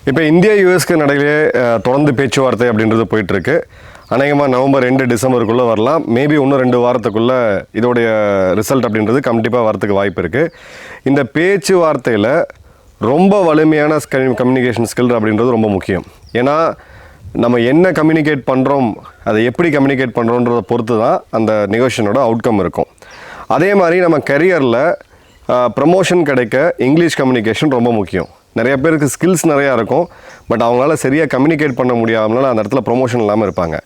இப்போ இந்தியா யூஎஸ்க்கு நடையிலே தொடர்ந்து பேச்சுவார்த்தை அப்படின்றது போயிட்டுருக்கு. அநேகமாக நவம்பர் 2 டிசம்பருக்குள்ளே வரலாம். மேபி இன்னும் 2 வாரத்துக்குள்ளே இதோடைய ரிசல்ட் அப்படின்றது கண்டிப்பாக வரத்துக்கு வாய்ப்பு இருக்குது. இந்த பேச்சுவார்த்தையில் ரொம்ப வலிமையான கம்யூனிகேஷன் ஸ்கில் அப்படின்றது ரொம்ப முக்கியம். ஏன்னா நம்ம என்ன கம்யூனிகேட் பண்ணுறோம், அதை எப்படி கம்யூனிகேட் பண்ணுறோன்றதை பொறுத்து தான் அந்த நெகோஷியேஷனோட அவுட்கம் இருக்கும். அதே மாதிரி நம்ம கரியரில் ப்ரமோஷன் கிடைக்க இங்கிலீஷ் கம்யூனிகேஷன் ரொம்ப முக்கியம். நிறைய பேருக்கு ஸ்கில்ஸ் நிறையா இருக்கும், பட் அவங்களால சரியாக கம்யூனிகேட் பண்ண முடியாமனால அந்த இடத்துல ப்ரொமோஷன் இல்லாமல் இருப்பாங்க.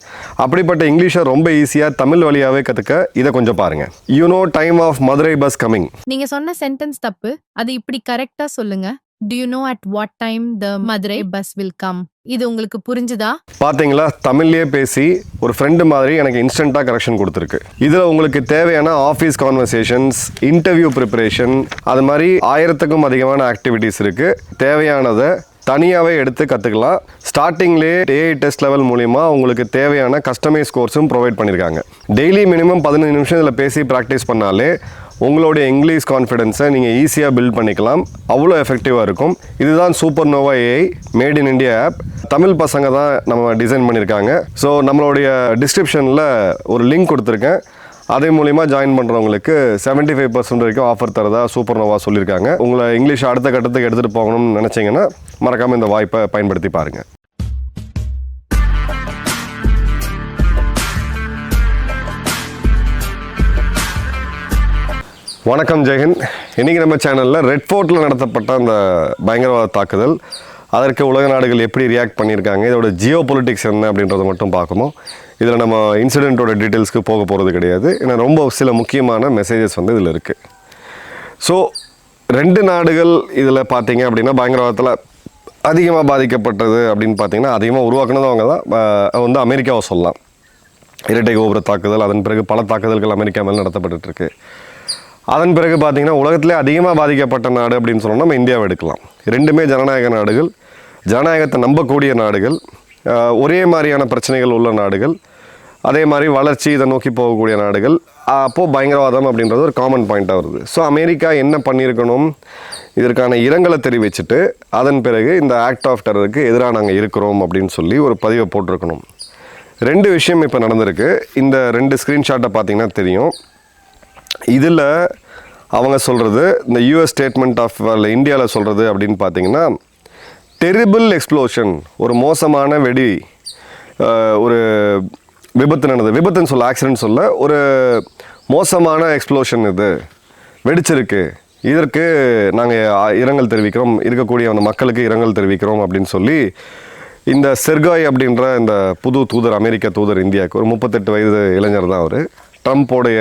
அப்படிப்பட்ட இங்கிலீஷை ரொம்ப ஈஸியாக தமிழ் வழியாகவே கற்றுக்க இதை கொஞ்சம் பாருங்கள். Time of Madurai bus coming. நீங்க சொன்ன சென்டென்ஸ் தப்பு. அது இப்படி கரெக்டா சொல்லுங்க. Do you know at what time the Madurai bus will come? இது உங்களுக்கு புரிஞ்சுதா? பார்த்தீங்களா, தமிழ்லேயே பேசி ஒரு ஃப்ரெண்டு மாதிரி எனக்கு இன்ஸ்டண்ட்டாக கரெக்ஷன் கொடுத்துருக்கு. இதில் உங்களுக்கு தேவையான ஆஃபீஸ் கான்வர்சேஷன்ஸ், இன்டர்வியூ ப்ரிப்பரேஷன், அது மாதிரி 1000க்கும் அதிகமான ஆக்டிவிட்டீஸ் இருக்குது. தேவையானதை தனியாகவே எடுத்து கற்றுக்கலாம். ஸ்டார்டிங்லேயே ஏஐ டெஸ்ட் லெவல் மூலிமா உங்களுக்கு தேவையான கஸ்டமைஸ் கோர்ஸும் ப்ரொவைட் பண்ணியிருக்காங்க. டெய்லி மினிமம் 15 நிமிஷம் இதில் பேசி ப்ராக்டிஸ் பண்ணாலே உங்களுடைய இங்கிலீஷ் கான்ஃபிடென்ஸை நீங்கள் ஈஸியாக பில்ட் பண்ணிக்கலாம். அவ்வளோ எஃபெக்டிவாக இருக்கும். இதுதான் Super Nova AI made in India app. Tamil பசங்க தான் நம்ம டிசைன் பண்ணியிருக்காங்க. ஸோ நம்மளுடைய டிஸ்கிரிப்ஷனில் ஒரு லிங்க் கொடுத்துருக்கேன். அதே மூலிமா ஜாயின் பண்ணுறவங்களுக்கு 75% வரைக்கும் ஆஃபர் தரதா சூப்பர் நோவா சொல்லியிருக்காங்க. உங்களை இங்கிலீஷ் அடுத்த கட்டத்துக்கு எடுத்துகிட்டு போகணும்னு நினச்சிங்கன்னா மறக்காமல் இந்த வாய்ப்பை பயன்படுத்தி பாருங்கள். வணக்கம், ஜெயஹிந்த். இன்றைக்கி நம்ம சேனலில் ரெட் ஃபோர்ட்டில் நடத்தப்பட்ட அந்த பயங்கரவாத தாக்குதல், அதற்கு உலக நாடுகள் எப்படி ரியாக்ட் பண்ணியிருக்காங்க, இதோட ஜியோ பொலிட்டிக்ஸ் என்ன அப்படின்றத மட்டும் பார்க்கணும். இதில் நம்ம இன்சிடெண்ட்டோட டீட்டெயில்ஸ்க்கு போக போகிறது கிடையாது. ஏன்னா ரொம்ப சில முக்கியமான மெசேஜஸ் வந்து இதில் இருக்குது. ஸோ 2 நாடுகள் இதில் பார்த்தீங்க அப்படின்னா பயங்கரவாதத்தில் அதிகமாக பாதிக்கப்பட்டது அப்படின்னு பார்த்தீங்கன்னா அதிகமாக உருவாக்குனது அவங்க தான். வந்து அமெரிக்காவை சொல்லலாம். இரட்டை கோபுர தாக்குதல், அதன் பிறகு பல தாக்குதல்கள் அமெரிக்கா மேலே நடத்தப்பட்டுருக்கு. அதன் பிறகு பார்த்திங்கன்னா உலகத்திலே அதிகமாக பாதிக்கப்பட்ட நாடு அப்படின்னு சொன்னோம்னா நம்ம இந்தியாவை எடுக்கலாம். 2மே ஜனநாயக நாடுகள், ஜனநாயகத்தை நம்பக்கூடிய நாடுகள், ஒரே மாதிரியான பிரச்சனைகள் உள்ள நாடுகள், அதே மாதிரி வளர்ச்சி இதை நோக்கி போகக்கூடிய நாடுகள். அப்போது பயங்கரவாதம் அப்படின்றது ஒரு காமன் பாயிண்ட்டாக வருது. ஸோ அமெரிக்கா என்ன பண்ணியிருக்கணும், இதற்கான இரங்கலை தெரிவிச்சுட்டு அதன் பிறகு இந்த ஆக்ட் ஆஃப் டெரருக்கு எதிராக நாங்கள் இருக்கிறோம் அப்படின்னு சொல்லி ஒரு பதிவை போட்டிருக்கணும். 2 விஷயம் இப்போ நடந்திருக்கு. இந்த 2 ஸ்க்ரீன்ஷாட்டை பார்த்திங்கன்னா தெரியும். இதில் அவங்க சொல்கிறது, இந்த யூஎஸ் ஸ்டேட்மெண்ட் ஆஃப் இந்தியாவில் சொல்கிறது அப்படின்னு பார்த்தீங்கன்னா, டெரிபிள் எக்ஸ்ப்ளோஷன், ஒரு மோசமான வெடி, ஒரு விபத்து நடந்தது. விபத்துன்னு சொல்ல, ஆக்சிடென்ட் சொல்ல, ஒரு மோசமான எக்ஸ்ப்ளோஷன் இது வெடிச்சிருக்கு. இதற்கு நாங்கள் இரங்கல் தெரிவிக்கிறோம், இருக்கக்கூடிய அந்த மக்களுக்கு இரங்கல் தெரிவிக்கிறோம் அப்படின்னு சொல்லி இந்த செர்காய் அப்படின்ற இந்த புது தூதர், அமெரிக்க தூதர் இந்தியாவுக்கு, ஒரு 38 வயது இளைஞர் தான் அவர். ட்ரம்ப்போடைய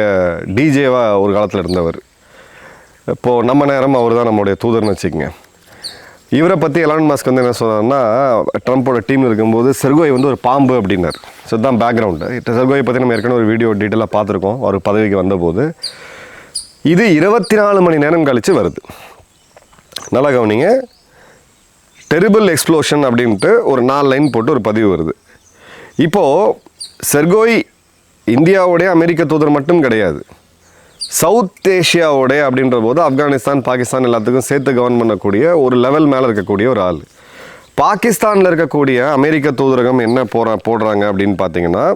டிஜேவாக ஒரு காலத்தில் இருந்தவர். இப்போது நம்ம நேரம் அவர் தான் நம்மளுடைய தூதர்னு வச்சுக்கோங்க. இவரை பற்றி எலான் மஸ்க் வந்து என்ன சொன்னார்னா, ட்ரம்ப்போட டீமில் இருக்கும்போது செர்கோய் வந்து ஒரு பாம்பு அப்படின்னார். ஸோ இதுதான் பேக்ரவுண்டு. செர்கோயை பற்றி நம்ம ஏற்கனவே ஒரு வீடியோ டீட்டெயிலாக பார்த்துருக்கோம். அவர் பதவிக்கு வந்தபோது இது 24 மணி நேரம் கழித்து வருது. நல்லா கவனிங்க. டெரிபிள் எக்ஸ்ப்ளோஷன் அப்படின்ட்டு ஒரு 4 லைன் போட்டு ஒரு பதிவு வருது. இப்போது செர்கோய் இந்தியாவுடைய அமெரிக்க தூதர் மட்டும் கிடையாது, சவுத் ஏஷியாவுடைய அப்படின்ற போது ஆப்கானிஸ்தான், பாகிஸ்தான் எல்லாத்துக்கும் சேர்த்து கவர்ன் பண்ணக்கூடிய ஒரு லெவல் மேலே இருக்கக்கூடிய ஒரு ஆள். பாகிஸ்தானில் இருக்கக்கூடிய அமெரிக்க தூதரகம் என்ன போடுறாங்க அப்படின்னு பார்த்தீங்கன்னா,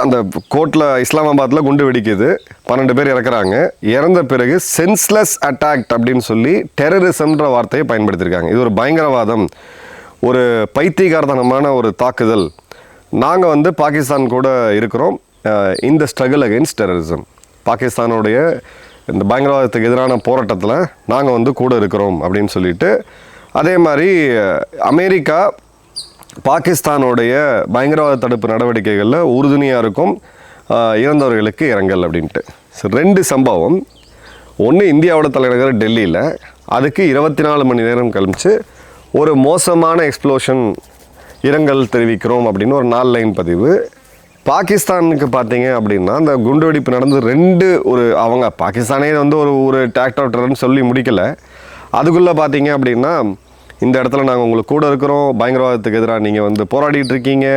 அந்த கோர்ட்டில் இஸ்லாமாபாத்தில் குண்டு வெடிக்குது, 12 பேர் இறக்குறாங்க. இறந்த பிறகு சென்ஸ்லெஸ் அட்டாக் அப்படின்னு சொல்லி டெரரிசம்ன்ற வார்த்தையை பயன்படுத்தியிருக்காங்க. இது ஒரு பயங்கரவாதம், ஒரு பைத்தியகாரத்தனமான ஒரு தாக்குதல். நாங்கள் வந்து பாகிஸ்தான் கூட இருக்கிறோம் இந்த ஸ்ட்ரகிள் அகெயின்ஸ்ட் டெரரிசம். பாகிஸ்தானுடைய இந்த பயங்கரவாதத்துக்கு எதிரான போராட்டத்தில் நாங்கள் வந்து கூட இருக்கிறோம் அப்படின்னு சொல்லிட்டு, அதே மாதிரி அமெரிக்கா பாகிஸ்தானுடைய பயங்கரவாத தடுப்பு நடவடிக்கைகளில் உறுதுணையாக இருக்கும், இறந்தவர்களுக்கு இரங்கல் அப்படின்ட்டு. ஸோ 2 சம்பவம். ஒன்று இந்தியாவோட தலைநகர் டெல்லியில், அதுக்கு 24 மணி நேரம் கழிச்சு ஒரு மோசமான எக்ஸ்ப்ளோஷன், இரங்கல் தெரிவிக்கிறோம் அப்படின்னு ஒரு 4 லைன் பதிவு. பாகிஸ்தானுக்கு பார்த்தீங்க அப்படின்னா அந்த குண்டுவெடிப்பு நடந்து 2 அவங்க பாகிஸ்தானே வந்து ஒரு ஆக்ட் ஆஃப் டெரர்னு சொல்லி முடிக்கலை. அதுக்குள்ளே பார்த்தீங்க அப்படின்னா, இந்த இடத்துல நாங்கள் உங்களுக்கு கூட இருக்கிறோம், பயங்கரவாதத்துக்கு எதிராக நீங்கள் வந்து போராடிட்டு இருக்கீங்க,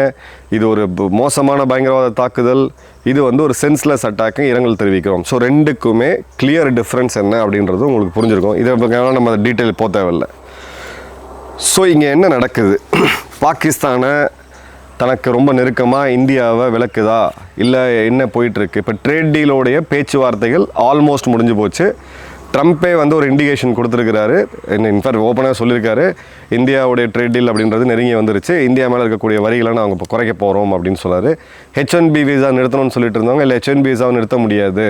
இது ஒரு மோசமான பயங்கரவாத தாக்குதல், இது வந்து ஒரு சென்ஸ்லெஸ் அட்டாக்கு, இரங்கல் தெரிவிக்கிறோம். ஸோ 2க்குமே கிளியர் டிஃப்ரென்ஸ் என்ன அப்படின்றது உங்களுக்கு புரிஞ்சிருக்கும். இதை நம்ம டீட்டெயில் போக தேவையில்லை. ஸோ இங்கே என்ன நடக்குது? பாகிஸ்தானை தனக்கு ரொம்ப நெருக்கமாக இந்தியாவை விலக்குதா இல்லை என்ன போயிட்டுருக்கு? இப்போ ட்ரேட் டீலோடைய பேச்சுவார்த்தைகள் ஆல்மோஸ்ட் முடிஞ்சு போச்சு. ட்ரம்ப்பே வந்து ஒரு இண்டிகேஷன் கொடுத்துருக்கிறாரு, இன்ஃபேக்ட் ஓப்பனாக சொல்லியிருக்காரு, இந்தியாவுடைய ட்ரேட் டீல் அப்படின்றது நெருங்கி வந்துருச்சு, இந்தியா மேலே இருக்கக்கூடிய வரிகளை நாங்கள் இப்போ குறைக்க போகிறோம் அப்படின்னு சொன்னார். H1B வீசா நிறுத்தணும்னு சொல்லிட்டு இருந்தவங்க, இல்லை H1B வீசாவை நிறுத்த முடியாது,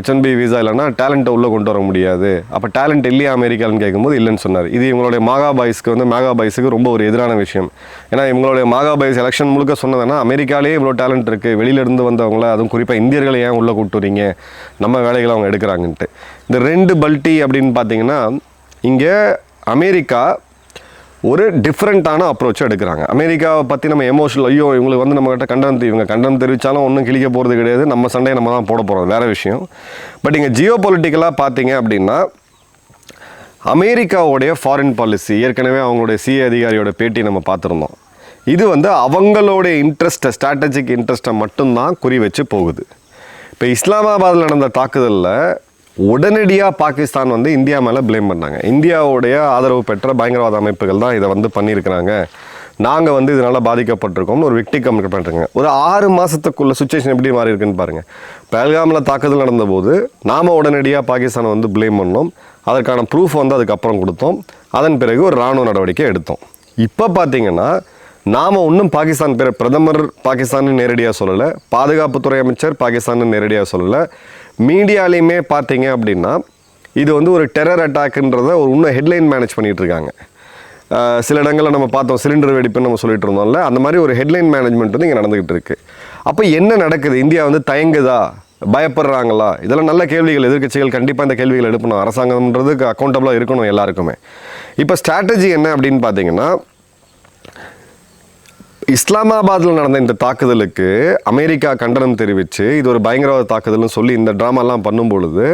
H1B வீசா இல்லைனா டேலண்ட்டை உள்ளே கொண்டு வர முடியாது, அப்போ டேலண்ட் இல்லையா அமெரிக்கான்னு கேட்கும்போது இல்லைன்னு சொன்னார். இது இவங்களுடைய மெகா பாய்ஸுக்கு ரொம்ப ஒரு எதிரான விஷயம். ஏன்னா இவங்களுடைய மெகா பாய்ஸ் எலெக்ஷன் முழுக்க சொன்னதுன்னா அமெரிக்காலேயே இவ்வளோ டேலண்ட் இருக்குது, வெளியிலேருந்து வந்தவங்கள, அதுவும் குறிப்பாக இந்தியர்களை ஏன் உள்ளே கூப்பிட்டு வரீங்க, நம்ம வேலைகளை அவங்க எடுக்கிறாங்கன்ட்டு. இந்த 2 பல்ட்டி அப்படின்னு பார்த்தீங்கன்னா இங்கே அமெரிக்கா ஒரு டிஃப்ரெண்ட்டான அப்ரோச்சை எடுக்கிறாங்க. அமெரிக்காவை பற்றி நம்ம எமோஷனல், ஐயோ இவங்களுக்கு வந்து நம்மகிட்ட இவங்க கண்டனம் தெரிவித்தாலும் ஒன்றும் கிழிக்க போகிறது கிடையாது, நம்ம சண்டையை நம்ம தான் போட போகிறோம், வேறு விஷயம். பட் இங்கே ஜியோ பொலிட்டிக்கலாக பார்த்தீங்க அப்படின்னா அமெரிக்காவுடைய ஃபாரின் பாலிசி, ஏற்கனவே அவங்களுடைய சிஏ அதிகாரியோட பேட்டி நம்ம பார்த்துருந்தோம், இது வந்து அவங்களுடைய இன்ட்ரெஸ்ட்டை, ஸ்ட்ராட்டஜிக் இன்ட்ரெஸ்ட்டை மட்டும்தான் குறி வச்சு போகுது. இப்போ இஸ்லாமாபாத்தில் நடந்த தாக்குதலில் உடனடியாக பாகிஸ்தான் வந்து இந்தியா மேலே ப்ளேம் பண்ணாங்க. இந்தியாவுடைய ஆதரவு பெற்ற பயங்கரவாத அமைப்புகள் தான் இதை வந்து பண்ணியிருக்கிறாங்க, நாங்கள் வந்து இதனால் பாதிக்கப்பட்டிருக்கோம்னு ஒரு விக்டிம் கம்ப்ளைண்ட் பண்ணுறாங்க. ஒரு 6 மாதத்துக்குள்ள சுச்சுவேஷன் எப்படி மாறி இருக்குன்னு பாருங்கள். பஹல்காமில் தாக்குதல் நடந்தபோது நாம் உடனடியாக பாகிஸ்தானை வந்து ப்ளேம் பண்ணோம், அதற்கான ப்ரூஃப் வந்து அதுக்கப்புறம் கொடுத்தோம், அதன் பிறகு ஒரு இராணுவ நடவடிக்கை எடுத்தோம். இப்போ பார்த்தீங்கன்னா நாம் இன்னும் பாகிஸ்தான் பிரதமர் பாகிஸ்தான்னு நேரடியாக சொல்லலை, பாதுகாப்புத்துறை அமைச்சர் பாகிஸ்தான்னு நேரடியாக சொல்லலை, மீடியாலையுமே பார்த்தீங்க அப்படின்னா இது வந்து ஒரு டெரர் அட்டாக்ன்றத ஒரு இன்னும் ஹெட்லைன் மேனேஜ் பண்ணிகிட்டு இருக்காங்க. சில இடங்களில் நம்ம பார்த்தோம், சிலிண்டர் வெடிப்புன்னு நம்ம சொல்லிட்டு இருந்தோம்ல, அந்த மாதிரி ஒரு ஹெட்லைன் மேனேஜ்மெண்ட் வந்து இங்கே நடந்துக்கிட்டு இருக்குது. அப்போ என்ன நடக்குது? இந்தியா வந்து தயங்குதா, பயப்படுறாங்களா? இதெல்லாம் நல்ல கேள்விகள். எதிர்க்கட்சிகள் கண்டிப்பாக இந்த கேள்விகள் எழுப்பணும், அரசாங்கம்ன்றதுக்கு அக்கௌண்டபிளாக இருக்கணும் எல்லாருக்குமே. இப்போ ஸ்ட்ராட்டஜி என்ன அப்படின்னு பார்த்தீங்கன்னா, இஸ்லாமாபாத்தில் நடந்த இந்த தாக்குதலுக்கு அமெரிக்கா கண்டனம் தெரிவித்து இது ஒரு பயங்கரவாத தாக்குதல்னு சொல்லி இந்த ட்ராமாலாம் பண்ணும் பொழுது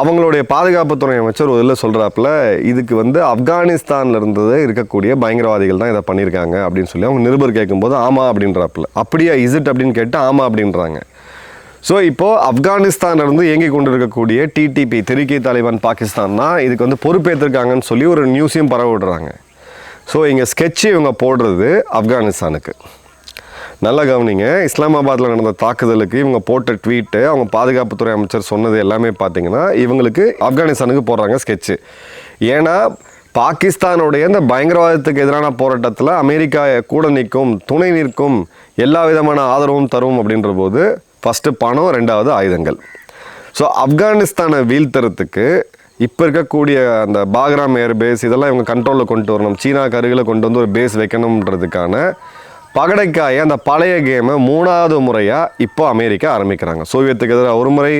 அவங்களுடைய பாதுகாப்புத்துறை அமைச்சர் ஒரு இதில் சொல்கிறாப்புல, இதுக்கு வந்து ஆப்கானிஸ்தானில் இருந்தது இருக்கக்கூடிய பயங்கரவாதிகள் தான் இதை பண்ணியிருக்காங்க அப்படின்னு சொல்லி அவங்க நிருபர் கேட்கும்போது ஆமாம் அப்படின்றாப்புல. அப்படியா இசிட் அப்படின்னு கேட்டு ஆமாம் அப்படின்றாங்க. ஸோ இப்போது ஆப்கானிஸ்தானிலிருந்து இயங்கி கொண்டு இருக்கக்கூடிய டிடிபி, தெஹ்ரீக் தாலிபான் பாகிஸ்தான் தான் இதுக்கு வந்து பொறுப்பேற்றிருக்காங்கன்னு சொல்லி ஒரு நியூஸையும் பரவ விடுறாங்க. ஸோ இங்கே ஸ்கெட்சு இவங்க போடுறது ஆப்கானிஸ்தானுக்கு. நல்லா கவனிங்க, இஸ்லாமாபாத்தில் நடந்த தாக்குதலுக்கு இவங்க போட்ட ட்வீட்டு, அவங்க பாதுகாப்புத்துறை அமைச்சர் சொன்னது எல்லாமே பார்த்தீங்கன்னா இவங்களுக்கு ஆப்கானிஸ்தானுக்கு போடுறாங்க ஸ்கெட்சு. ஏன்னா பாகிஸ்தானுடைய இந்த பயங்கரவாதத்துக்கு எதிரான போராட்டத்தில் அமெரிக்கா கூட நிற்கும், துணை நிற்கும், எல்லா விதமான ஆதரவும் தரும் அப்படின்ற போது ஃபஸ்ட்டு பணம், 2வது ஆயுதங்கள். ஸோ ஆப்கானிஸ்தானை வீழ்த்துறதுக்கு இப்போ இருக்கக்கூடிய அந்த பாக்ராம் ஏர்பேஸ் இதெல்லாம் இவங்க கண்ட்ரோலில் கொண்டு வரணும், சீனாக்கு அருகில் கொண்டு வந்து ஒரு பேஸ் வைக்கணுன்றதுக்கான பகடைக்காயை, அந்த பழைய கேமை 3வது முறையாக இப்போ அமெரிக்கா ஆரம்பிக்கிறாங்க. சோவியத்துக்கு எதிராக ஒரு முறை,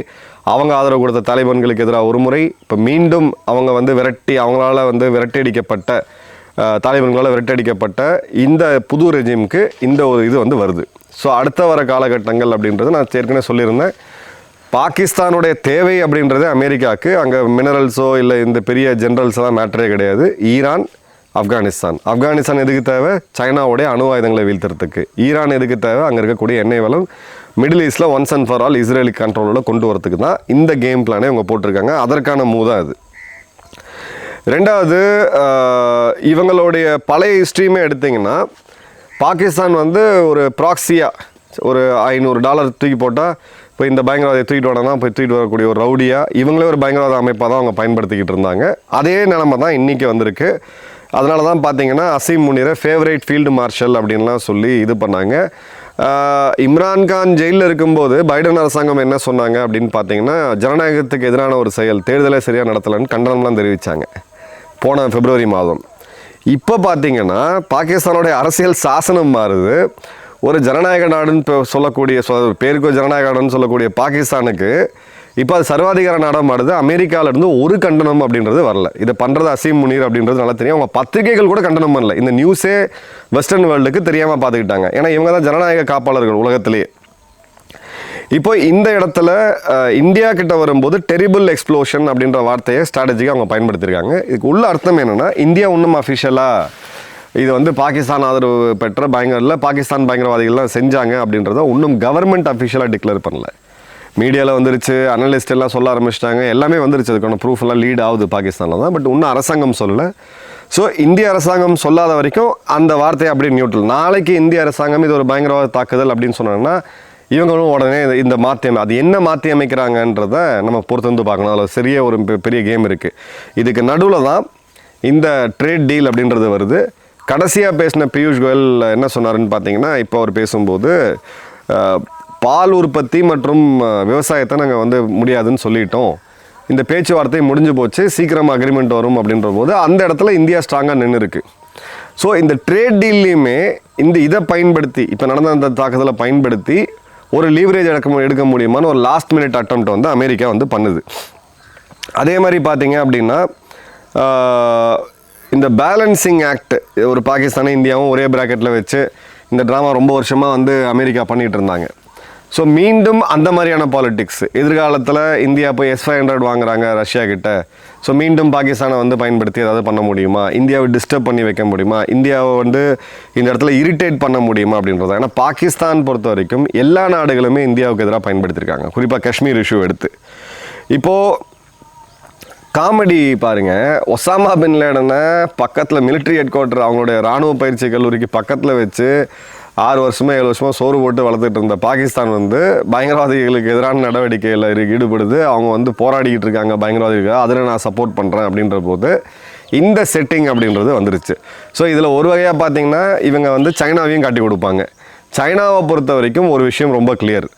அவங்க ஆதரவு கொடுத்த தாலிபான்களுக்கு எதிராக ஒரு முறை, இப்போ மீண்டும் அவங்க வந்து அவங்களால வந்து விரட்டியடிக்கப்பட்ட தாலிபான்களால் விரட்டியடிக்கப்பட்ட இந்த புது ரெஜிமுக்கு இந்த ஒரு இது வந்து வருது. ஸோ அடுத்த வர காலகட்டங்கள் அப்படின்றது நான் ஏற்கனவே சொல்லியிருந்தேன், பாகிஸ்தானுடைய தேவை அப்படின்றது அமெரிக்காவுக்கு அங்கே மினரல்ஸோ இல்லை இந்த பெரிய ஜென்ரல்ஸ்லாம் மேட்டரே கிடையாது. ஈரான், ஆப்கானிஸ்தான் எதுக்கு தேவை? சைனாவுடைய அணு ஆயுதங்களை வீழ்த்துறதுக்கு. ஈரான் எதுக்கு தேவை? அங்கே இருக்கக்கூடிய எண்ணெய் வளம் மிடில் ஈஸ்டில் ஒன்ஸ் அண்ட் ஃபார் ஆல் இஸ்ரேலுக்கு கண்ட்ரோலில் கொண்டு வரதுக்கு தான் இந்த கேம் பிளானே அவங்க போட்டிருக்காங்க. அதற்கான மூவ் தான் அது. 2வது, இவங்களுடைய பழைய ஹிஸ்ட்ரியுமே எடுத்திங்கன்னா பாகிஸ்தான் வந்து ஒரு ப்ராக்சியாக ஒரு $500 தூக்கி போட்டால் இப்போ இந்த பயங்கரவாதியை தூக்கிட்டு வரனா போய் தூக்கிட்டு வரக்கூடிய ஒரு ரவுடியாக இவங்களே ஒரு பயங்கரவாத அமைப்பாக தான் அவங்க பயன்படுத்திக்கிட்டு இருந்தாங்க. அதே நிலைமை தான் இன்றைக்கி வந்திருக்கு. அதனால தான் பார்த்தீங்கன்னா அசீம் முனீரை ஃபேவரேட் ஃபீல்டு மார்ஷல் அப்படின்லாம் சொல்லி இது பண்ணாங்க. இம்ரான்கான் ஜெயிலில் இருக்கும்போது பைடன் அரசாங்கம் என்ன சொன்னாங்க அப்படின்னு பார்த்தீங்கன்னா, ஜனநாயகத்துக்கு எதிரான ஒரு செயல், தேர்தலை சரியாக நடத்தலைன்னு கண்டனம்லாம் தெரிவித்தாங்க போன பிப்ரவரி மாதம். இப்போ பார்த்தீங்கன்னா பாகிஸ்தானுடைய அரசியல் சாசனம் மாறுது. ஒரு ஜனநாயக நாடுன்னு சொல்லக்கூடிய பேருக்கு ஜனநாயக நாடுன்னு சொல்லக்கூடிய பாகிஸ்தானுக்கு இப்போ அது சர்வாதிகார நாடாக மாறுது. அமெரிக்காவிலேருந்து ஒரு கண்டனம் அப்படின்றது வரல. இதை பண்ணுறது அசீம் முனீர் அப்படின்றது நல்லா தெரியும். அவங்க பத்திரிகைகள் கூட கண்டனம் பண்ணல. இந்த நியூஸே வெஸ்டர்ன் வேர்ல்டுக்கு தெரியாமல் பார்த்துக்கிட்டாங்க. ஏன்னா இவங்க தான் ஜனநாயக காப்பாளர்கள் உலகத்திலேயே. இப்போ இந்த இடத்துல இந்தியா கிட்ட வரும்போது டெரிபிள் எக்ஸ்ப்ளோஷன் அப்படின்ற வார்த்தையை ஸ்ட்ராட்டஜிக்காக அவங்க பயன்படுத்தியிருக்காங்க. இதுக்கு உள்ள அர்த்தம் என்னென்னா, இந்தியா இன்னும் அஃபிஷியலாக இது வந்து பாகிஸ்தான் ஆதரவு பெற்ற பாகிஸ்தான் பயங்கரவாதிகள்லாம் செஞ்சாங்க அப்படின்றத இன்னும் கவர்மெண்ட் அஃபிஷியலாக டிக்ளேர் பண்ணல. மீடியாவில் வந்துருச்சு, அனலிஸ்ட் எல்லாம் சொல்ல ஆரம்பிச்சிட்டாங்க, எல்லாமே வந்துருச்சு. அதுக்கான ப்ரூஃப் எல்லாம் லீட் ஆகுது பாகிஸ்தானில் தான். பட் இன்னும் அரசாங்கம் சொல்லலை. ஸோ இந்திய அரசாங்கம் சொல்லாத வரைக்கும் அந்த வார்த்தையை அப்படியே நியூட்ரல். நாளைக்கு இந்திய அரசாங்கம் இது ஒரு பயங்கரவாத தாக்குதல் அப்படின்னு சொன்னாங்கன்னா இவங்களும் உடனே இந்த அது என்ன மாற்றி அமைக்கிறாங்கன்றத நம்ம பொறுத்து வந்து பார்க்கணும். அதில் பெரிய ஒரு பெரிய கேம் இருக்குது. இதுக்கு நடுவில் தான் இந்த ட்ரேட் டீல் அப்படின்றது வருது. கடைசியாக பேசின பியூஷ் கோயல் என்ன சொன்னாருன்னு பார்த்தீங்கன்னா, இப்போ அவர் பேசும்போது பால் உற்பத்தி மற்றும் விவசாயத்தை நாங்கள் வந்து முடியாதுன்னு சொல்லிட்டோம், இந்த பேச்சுவார்த்தை முடிஞ்சு போச்சு, சீக்கிரம் அக்ரிமெண்ட் வரும் அப்படின்ற போது அந்த இடத்துல இந்தியா ஸ்ட்ராங்காக நின்று இருக்கு. ஸோ இந்த ட்ரேட் டீல்லையுமே இதை பயன்படுத்தி, இப்போ நடந்த அந்த தாக்குதலை பயன்படுத்தி ஒரு லீவரேஜ் எடுக்க முடியுமான்னு ஒரு லாஸ்ட் மினிட் அட்டெம்ப்ட் வந்து அமெரிக்கா வந்து பண்ணுது. அதே மாதிரி பார்த்தீங்க அப்படின்னா இந்த பேலன்சிங் ஆக்ட், ஒரு பாகிஸ்தானும் இந்தியாவும் ஒரே ப்ராக்கெட்டில் வச்சு இந்த ட்ராமா ரொம்ப வருஷமாக வந்து அமெரிக்கா பண்ணிகிட்டு இருந்தாங்க. ஸோ மீண்டும் அந்த மாதிரியான பாலிட்டிக்ஸ் எதிர்காலத்தில் இந்தியா போய் S-500 வாங்குறாங்க ரஷ்யா கிட்ட. ஸோ மீண்டும் பாகிஸ்தானை வந்து பயன்படுத்தி ஏதாவது பண்ண முடியுமா, இந்தியாவை டிஸ்டர்ப் பண்ணி வைக்க முடியுமா, இந்தியாவை வந்து இந்த இடத்துல இரிட்டேட் பண்ண முடியுமா அப்படின்றது. ஏன்னா பாகிஸ்தான் பொறுத்த வரைக்கும் எல்லா நாடுகளுமே இந்தியாவுக்கு எதிராக பயன்படுத்தியிருக்காங்க, குறிப்பாக காஷ்மீர் இஷ்யூ எடுத்து. இப்போது காமெடி பாருங்கள், ஒசாமா பின் லேடனை பக்கத்தில் மிலிட்ரி ஹெட் குவார்ட்டர் அவங்களுடைய இராணுவ பயிற்சி கல்லூரிக்கு பக்கத்தில் வச்சு 6 வருஷமாக 7 வருஷமாக சோறு போட்டு வளர்த்துட்டு இருந்த பாகிஸ்தான் வந்து பயங்கரவாதிகளுக்கு எதிரான நடவடிக்கையில் ஈடுபடுது. அவங்க வந்து போராடிக்கிட்டு இருக்காங்க பயங்கரவாதிகளுக்கு, அதில் நான் சப்போர்ட் பண்ணுறேன் அப்படின்ற போது இந்த செட்டிங் அப்படின்றது வந்துருச்சு. ஸோ இதில் ஒரு வகையாக பார்த்தீங்கன்னா இவங்க வந்து சைனாவையும் காட்டி கொடுப்பாங்க. சைனாவை பொறுத்த வரைக்கும் ஒரு விஷயம் ரொம்ப கிளியர்,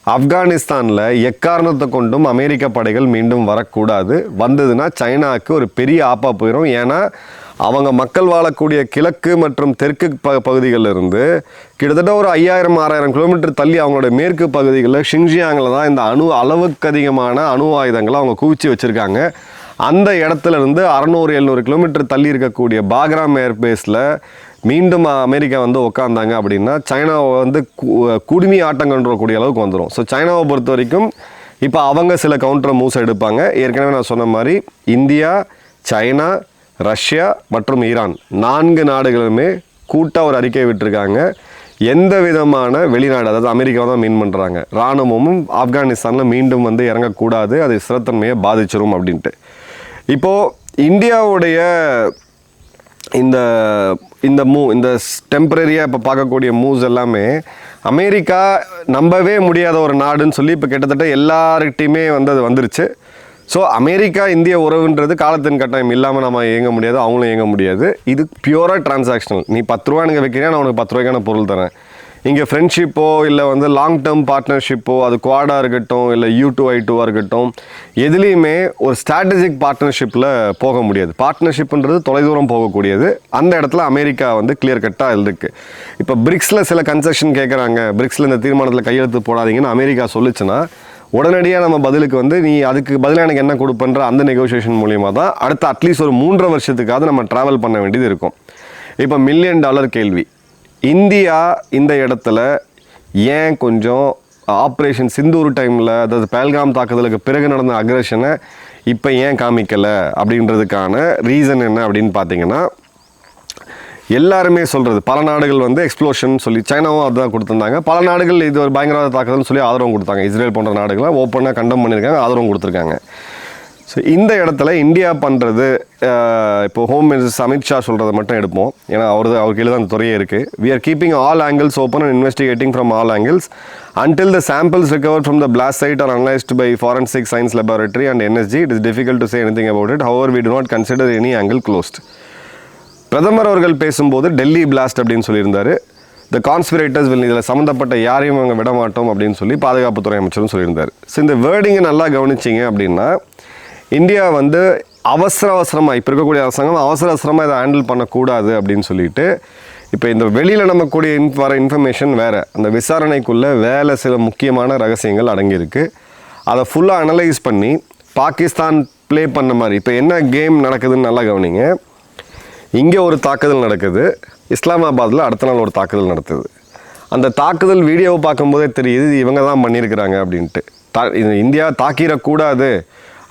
ஆப்கானிஸ்தானில் எக்காரணத்தை கொண்டும் அமெரிக்க படைகள் மீண்டும் வரக்கூடாது. வந்ததுன்னா சைனாவுக்கு ஒரு பெரிய ஆப்பா போயிடும். ஏன்னா அவங்க மக்கள் வாழக்கூடிய கிழக்கு மற்றும் தெற்கு பகுதிகளிலிருந்து கிட்டத்தட்ட ஒரு 5000-6000 கிலோமீட்டர் தள்ளி அவங்களோட மேற்கு பகுதிகளில் ஷின்ஜியாங்கில் தான் இந்த அளவுக்கு அதிகமான அணு ஆயுதங்களை அவங்க குவிச்சு வச்சுருக்காங்க. அந்த இடத்துல இருந்து 600-700 கிலோமீட்டர் தள்ளி இருக்கக்கூடிய பாக்ராம் ஏர்பேஸில் மீண்டும் அமெரிக்கா வந்து உட்காந்தாங்க அப்படின்னா சைனாவை வந்து குடுமி ஆட்டம் கொண்டுறக்கூடிய அளவுக்கு வந்துடும். ஸோ சைனாவை பொறுத்த வரைக்கும் இப்போ அவங்க சில கவுண்டர் மூவ்ஸ் எடுப்பாங்க. ஏற்கனவே நான் சொன்ன மாதிரி இந்தியா, சைனா, ரஷ்யா மற்றும் ஈரான் 4 நாடுகளுமே கூட்டாக ஒரு அறிக்கை விட்டுருக்காங்க. எந்த விதமான வெளிநாடு, அதாவது அமெரிக்காவை தான் மீன் பண்ணுறாங்க, இராணுவமும் ஆப்கானிஸ்தானில் மீண்டும் வந்து இறங்கக்கூடாது, அது ஸ்திரத்தன்மையை பாதிச்சிரும் அப்படின்ட்டு. இப்போது இந்தியாவுடைய இந்த டெம்பரரியாக இப்போ பார்க்கக்கூடிய மூவ்ஸ் எல்லாமே அமெரிக்கா நம்பவே முடியாத ஒரு நாடுன்னு சொல்லி இப்போ கிட்டத்தட்ட எல்லார்கிட்டையுமே வந்து அது வந்துருச்சு. ஸோ அமெரிக்கா இந்திய உறவுன்றது காலத்தின் கட்டாயம் இல்லாமல் நம்ம இயங்க முடியாது, அவங்களும் இயங்க முடியாது. இது பியூராக டிரான்சாக்ஷனல். நீ 10 ரூபா எனக்கு வைக்கிறேன், நான் உனக்கு 10 ரூபாய்க்கான பொருள் தரேன். இங்கே ஃப்ரெண்ட்ஷிப்போ இல்லை வந்து லாங் டேர்ம் பார்ட்னர்ஷிப்போ, அது குவாடாக இருக்கட்டும் இல்லை U2I2 இருக்கட்டும், எதுலேயுமே ஒரு ஸ்ட்ராட்டஜிக் பார்ட்னர்ஷிப்பில் போக முடியாது. பார்ட்னர்ஷிப்ன்றது தொலைதூரம் போகக்கூடியது. அந்த இடத்துல அமெரிக்கா வந்து கிளியர் கட்டாக இருக்குது. இப்போ பிரிக்ஸில் சில கன்செஷன் கேட்குறாங்க, பிரிக்ஸில் இந்த தீர்மானத்தில் கையெழுத்து போடாதீங்கன்னு அமெரிக்கா சொல்லிச்சுன்னா உடனடியாக நம்ம பதிலுக்கு வந்து நீ அதுக்கு பதிலாக எனக்கு என்ன கொடுப்பன்ற அந்த நெகோசியேஷன் மூலியமாக தான் அடுத்த அட்லீஸ்ட் ஒரு 3.5 வருஷத்துக்காவது நம்ம ட்ராவல் பண்ண வேண்டியது இருக்கும். இப்போ $1 மில்லியன் கேள்வி, இந்தியா இந்த இடத்துல ஏன் கொஞ்சம் ஆப்ரேஷன் சிந்தூர் டைமில், அதாவது பஹல்காம் தாக்குதலுக்கு பிறகு நடந்த அக்ரஷனை இப்போ ஏன் காமிக்கலை அப்படின்றதுக்கான ரீசன் என்ன அப்படின்னு பார்த்தீங்கன்னா, எல்லாருமே சொல்கிறது, பல நாடுகள் வந்து எக்ஸ்ப்ளோஷன் சொல்லி சைனாவும் அதுதான் கொடுத்துருந்தாங்க. பல நாடுகள் இது ஒரு பயங்கரவாத தாக்குதல்னு சொல்லி ஆதரவு கொடுத்தாங்க. இஸ்ரேல் போன்ற நாடுகளை ஓப்பனாக கண்டம் பண்ணியிருக்காங்க, ஆதரவும் கொடுத்துருக்காங்க. ஸோ இந்த இடத்துல இந்தியா பண்ணுறது, இப்போ ஹோம் மினிஸ்டர் அமித்ஷா சொல்கிறத மட்டும் எடுப்போம், ஏன்னா அவர் கீழே தான் அந்த துறையே இருக்குது. We are keeping all angles open and investigating from all angles until the samples recovered from the blast site are analyzed by Forensic Science Laboratory and NSG. It is difficult to say anything about it. However, we do not consider any angle closed. பிரதமர் அவர்கள் பேசும்போது Delhi blast அப்படின்னு சொல்லியிருந்தார். த conspirators will, இதில் சம்மந்தப்பட்ட யாரையும் அவங்க விட மாட்டோம் அப்படின்னு சொல்லி பாதுகாப்புத்துறை அமைச்சரும் சொல்லியிருந்தார். ஸோ இந்த வேர்டிங்கை நல்லா கவனிச்சிங்க அப்படின்னா, இந்தியா வந்து அவசரமாக இப்போ இருக்கக்கூடிய அரசாங்கம் அவசரமாக இதை ஹேண்டில் பண்ணக்கூடாது அப்படின்னு சொல்லிட்டு, இப்போ இந்த வெளியில் நமக்கூடிய வர இன்ஃபர்மேஷன் வேறு, அந்த விசாரணைக்குள்ளே வேலை சில முக்கியமான ரகசியங்கள் அடங்கியிருக்கு. அதை ஃபுல்லாக அனலைஸ் பண்ணி பாகிஸ்தான் ப்ளே பண்ண மாதிரி இப்போ என்ன கேம் நடக்குதுன்னு நல்லா கவனிங்க. இங்கே ஒரு தாக்குதல் நடக்குது, இஸ்லாமாபாத்தில் அடுத்த நாள் ஒரு தாக்குதல் நடத்துது. அந்த தாக்குதல் வீடியோவை பார்க்கும்போதே தெரியுது இவங்க தான் பண்ணியிருக்கிறாங்க அப்படின்ட்டு. இந்தியா தாக்கிடக்கூடாது,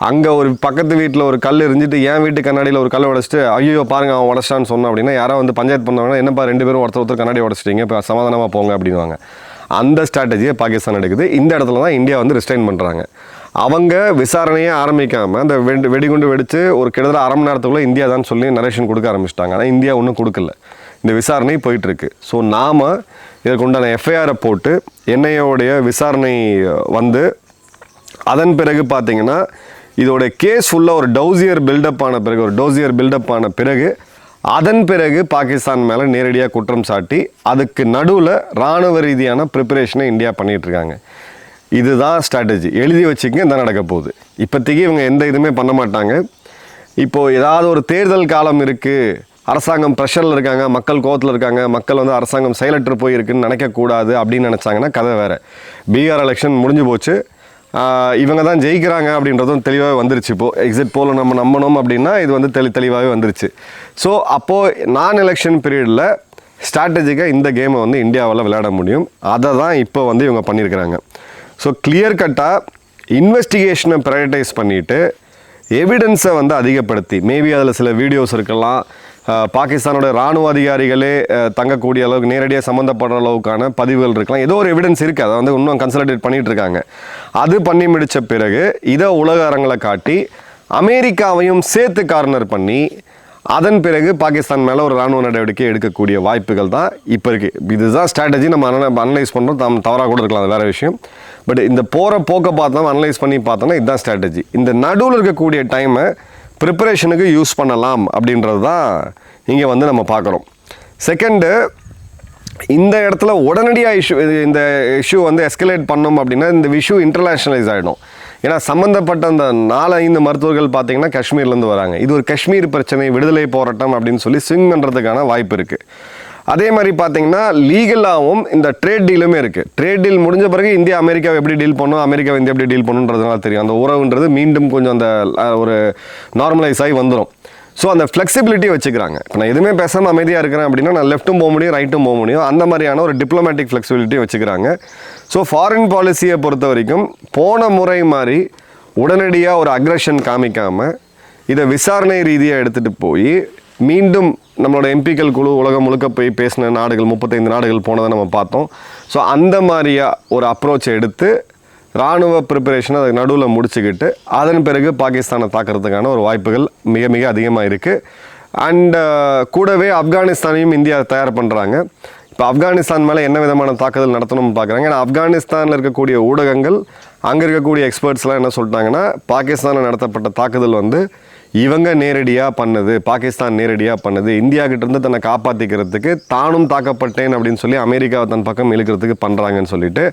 அங்கே ஒரு பக்கத்து வீட்டில் ஒரு கல் எரிஞ்சிட்டு என் வீட்டு கண்ணாடியில் ஒரு கல் உடச்சிட்டு ஐயோ பாருங்க அவன் உடச்சிட்டான்னு சொன்னோம் அப்படின்னா, யாராவது வந்து பஞ்சாயத்து பண்ணாங்கன்னா என்னப்பா 2 பேரும் ஒருத்தர் கண்ணாடி உடச்சிட்டிங்க, இப்போ சமாதானமாக போங்க அப்படின்வாங்க. அந்த ஸ்ட்ராட்டஜியை பாகிஸ்தான் எடுக்குது. இந்த இடத்துல தான் இந்தியா வந்து ரிஸ்ட்ரைன் பண்ணுறாங்க. அவங்க விசாரணையே ஆரம்பிக்காமல் அந்த வெடிகுண்டு வெடித்து ஒரு கிட்டத்தட்ட அரை மணி நேரத்துக்குள்ளே இந்தியா தான் சொல்லி நரேஷன் கொடுக்க ஆரம்பிச்சிட்டாங்க. ஆனால் இந்தியா ஒன்றும் கொடுக்கல. இந்த விசாரணை போயிட்டுருக்கு. ஸோ நாம் இதற்கு உண்டான எஃப்ஐஆரை போட்டு என்ஐஏவுடைய விசாரணை வந்து அதன் பிறகு பார்த்திங்கன்னா இதோடைய கேஸ் ஃபுல்லாக ஒரு டோசியர் பில்டப் ஆன பிறகு அதன் பிறகு பாகிஸ்தான் மேலே நேரடியாக குற்றம் சாட்டி அதுக்கு நடுவில் இராணுவ ரீதியான ப்ரிப்பரேஷனை இந்தியா பண்ணிகிட்ருக்காங்க. இதுதான் ஸ்ட்ராட்டஜி. எழுதி வச்சுக்கங்க, இதான் நடக்க போகுது. இப்போதைக்கு இவங்க எந்த இதுவுமே பண்ண மாட்டாங்க. இப்போது ஏதாவது ஒரு தேர்தல் காலம் இருக்குது, அரசாங்கம் ப்ரெஷரில் இருக்காங்க, மக்கள் கோவத்தில் இருக்காங்க, மக்கள் வந்து அரசாங்கம் செயலற்று போயிருக்குன்னு நினைக்கக்கூடாது அப்படின்னு நினச்சாங்கன்னா கதை வேறு. பீகார் எலெக்ஷன் முடிஞ்சு போச்சு, இவங்க தான் ஜெயிக்கிறாங்க அப்படின்றதும் தெளிவாகவே வந்துருச்சு. இப்போது எக்ஸிட் போல் நம்ம நம்பணும் அப்படின்னா இது வந்து தெளிவாகவே வந்துருச்சு. ஸோ அப்போது நான் எலெக்ஷன் பீரியடில் ஸ்ட்ராட்டஜிக்காக இந்த கேமை வந்து இந்தியாவில் விளையாட முடியும். அதை தான் இப்போ வந்து இவங்க பண்ணியிருக்கிறாங்க. ஸோ கிளியர் கட்டாக இன்வெஸ்டிகேஷனை ப்ரையாரிட்டைஸ் பண்ணிவிட்டு எவிடன்ஸை வந்து அதிகப்படுத்தி, மேபி அதில் சில வீடியோஸ் இருக்கலாம், பாகிஸ்தானோட இராணுவ அதிகாரிகளே தங்கக்கூடிய அளவுக்கு நேரடியாக சம்மந்தப்படுற அளவுக்கான பதிவுகள் இருக்கலாம், ஏதோ ஒரு எவிடன்ஸ் இருக்குது. அதை வந்து இன்னும் கன்சல்டேட் பண்ணிகிட்டு இருக்காங்க. அது பண்ணி முடித்த பிறகு இதை உலக அரங்களை காட்டி அமெரிக்காவையும் சேர்த்து கார்னர் பண்ணி அதன் பிறகு பாகிஸ்தான் மேலே ஒரு இராணுவ நடவடிக்கை எடுக்கக்கூடிய வாய்ப்புகள் தான் இப்போ இருக்குது. இதுதான் ஸ்ட்ராட்டஜி. நம்ம அனலைஸ் பண்ணுறோம், தவறாக கூட இருக்கலாம், அது வேறு விஷயம். பட் இந்த போகிற போக்கை பார்த்தோம், அனலைஸ் பண்ணி பார்த்தோன்னா இதுதான் ஸ்ட்ராட்டஜி. இந்த நடுவில் இருக்கக்கூடிய டைமை ப்ரிப்பரேஷனுக்கு யூஸ் பண்ணலாம் அப்படின்றது தான் இங்கே வந்து நம்ம பார்க்குறோம். செகண்டு, இந்த இடத்துல உடனடியாக இந்த இஷ்யூ வந்து எஸ்கலேட் பண்ணோம் அப்படின்னா இந்த இஷ்யூ இன்டர்நேஷ்னலைஸ் ஆகிடும். ஏன்னா சம்மந்தப்பட்ட அந்த 4-5 மருத்துவர்கள் பார்த்திங்கன்னா காஷ்மீர்லேருந்து வராங்க. இது ஒரு காஷ்மீர் பிரச்சனை, விடுதலை போராட்டம் அப்படின்னு சொல்லி ஸ்விங் பண்ணுறதுக்கான வாய்ப்பு இருக்குது. அதே மாதிரி பார்த்திங்கன்னா லீகலாகவும் இந்த ட்ரேட் டீலுமே இருக்குது. ட்ரேட் டீல் முடிஞ்ச பிறகு இந்தியா அமெரிக்காவை எப்படி டீல் பண்ணணும், அமெரிக்காவை இந்தியா எப்படி டீல் பண்ணுன்றதுனால தெரியும். அந்த உறவுன்றது மீண்டும் கொஞ்சம் அந்த ஒரு நார்மலைஸ் ஆகி வந்துடும். ஸோ அந்த ஃப்ளெக்சிபிலிட்டி வச்சுக்கிறாங்க. இப்போ நான் எதுவுமே பேசாமல் அமைதியாக இருக்கிறேன் அப்படின்னா நான் லெஃப்ட்டும் போக முடியும், ரைட்டும் போக முடியும். அந்த மாதிரியான ஒரு டிப்ளமேட்டிக் ஃப்ளெக்சிபிலிட்டி வச்சுக்கிறாங்க. ஸோ ஃபாரின் பாலிசியை பொறுத்த வரைக்கும் போன முறை மாதிரி உடனடியாக ஒரு அக்ரெஷன் காமிக்காமல் இதை விசாரணை ரீதியாக எடுத்துகிட்டு போய் மீண்டும் நம்மளோட எம்பிக்கள் குழு உலகம் முழுக்க போய் பேசின நாடுகள் 35 நாடுகள் போனதை நம்ம பார்த்தோம். ஸோ அந்த மாதிரியாக ஒரு அப்ரோச்சை எடுத்து இராணுவ ப்ரிப்பரேஷனை அதை நடுவில் முடிச்சுக்கிட்டு அதன் பிறகு பாகிஸ்தானை தாக்கிறதுக்கான ஒரு வாய்ப்புகள் மிக மிக அதிகமாக இருக்குது. அண்டு கூடவே ஆப்கானிஸ்தானையும் இந்தியா தயார் பண்ணுறாங்க. இப்போ ஆப்கானிஸ்தான் மேலே என்ன விதமான தாக்குதல் நடத்தணும்னு பார்க்குறாங்க. ஏன்னா ஆப்கானிஸ்தானில் இருக்கக்கூடிய ஊடகங்கள், அங்கே இருக்கக்கூடிய எக்ஸ்பர்ட்ஸ்லாம் என்ன சொல்லிட்டாங்கன்னா, பாகிஸ்தானில் நடத்தப்பட்ட தாக்குதல் வந்து இவங்க நேரடியாக பண்ணுது, பாகிஸ்தான் நேரடியாக பண்ணுது, இந்தியா கிட்டேருந்து தன்னை காப்பாற்றிக்கிறதுக்கு தானும் தாக்கப்பட்டேன் அப்படின்னு சொல்லி அமெரிக்காவை தன் பக்கம் இழுக்கிறதுக்கு பண்ணுறாங்கன்னு சொல்லிட்டு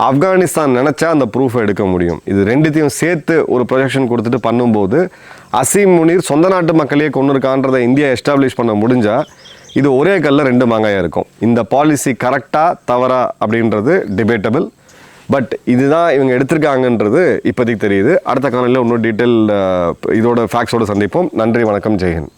ஆப்கானிஸ்தான் நினச்சா அந்த ப்ரூஃபை எடுக்க முடியும். இது ரெண்டுத்தையும் சேர்த்து ஒரு ப்ரொஜெக்ஷன் கொடுத்துட்டு பண்ணும்போது அசீம் முனீர் சொந்த நாட்டு மக்களையே கொண்டிருக்கான்றதை இந்தியா எஸ்டாப்ளிஷ் பண்ண முடிஞ்சால் இது ஒரே கல்லில் 2 மாங்காயாக இருக்கும். இந்த பாலிசி கரெக்டாக தவறா அப்படின்றது டிபேட்டபிள். பட் இதுதான் இவங்க எடுத்திருக்காங்கன்றது இப்போதைக்கு தெரியுது. அடுத்த காலையில் இன்னும் டீட்டெயில் இதோட ஃபேக்ட்ஸோடு சந்திப்போம். நன்றி, வணக்கம், ஜெய்ஹிந்த்.